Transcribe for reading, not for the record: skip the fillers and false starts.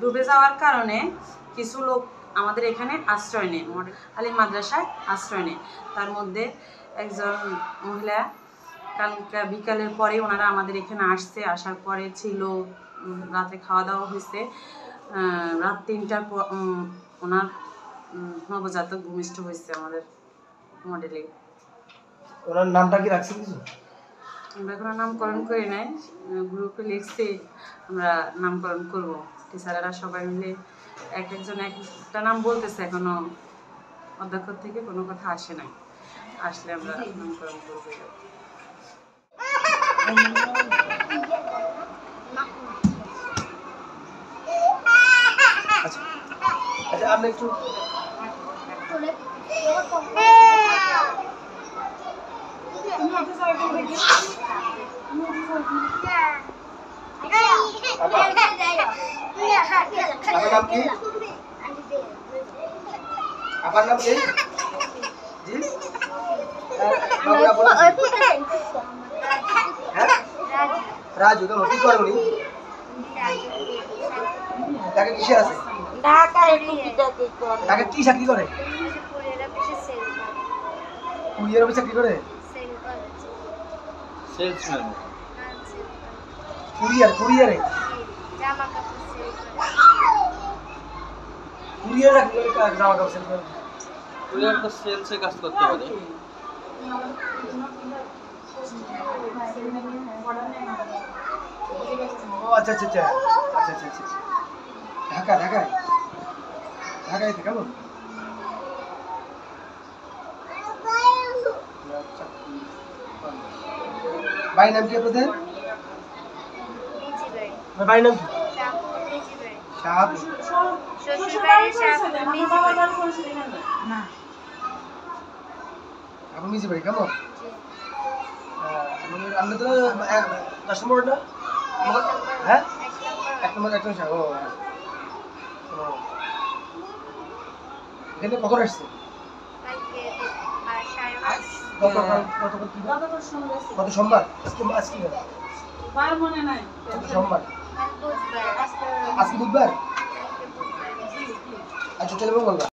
ডুবে যাওয়ার কারণে কিছু লোক আমাদের এখানে আশ্রয় নেয়, মডেল আলিম মাদ্রাসায় আশ্রয় নেয়। তার মধ্যে একজন মহিলা কালকে বিকালের পরে ওনারা আমাদের এখানে আসছে, আসার পরে ছিল রাতে খাওয়া দাওয়া হয়েছে, রাত 3টার পর ওনার নবজাতক ভূমিষ্ঠ হয়েছে আমাদের মডেলে। ওনার নামটা কি রাখছেন কিছু? আমরা কোনো নামকরণ করি নাই, গ্রুপে লিখছি আমরা নামকরণ করব। টিচারেরা সবাই মিলে একজন একটা নাম বলতেছে, এখনো অধ্যক্ষ থেকে কোনো কথা আসে নাই, আসলে আমরা নামকরণ করবো। আচ্ছা আচ্ছা, আপনি একটু আপনার নাম কি? জি রাজু। কেন কি করে উনি? তাকে কিসে আছে? তাকে কি চাকরি করে? কুরিয়ার অফিসে চাকরি করে? সেলসম্যান। কুরিয়ারে কুরিয়ার চাকরি করে, জামা কাপড় সেল করে। কুরিয়ার তো সেলসে কাজ করতে পারে। ও আচ্ছা আচ্ছা আচ্ছা আচ্ছা আচ্ছা আচ্ছা। ঢাকায় কেমন? ভাই নাম কি আপনাদের? ভাই নাম কি? শাহাব। আপনি মিজি ভাই কেমন? আমরা তো 10 নম্বর না? হ্যাঁ 1 নম্বর ও এখানে কখন আসছে? গত সোমবার। মনে নাই সোমবার। আজকে বুধবার। আচ্ছা তাহলে বলবা।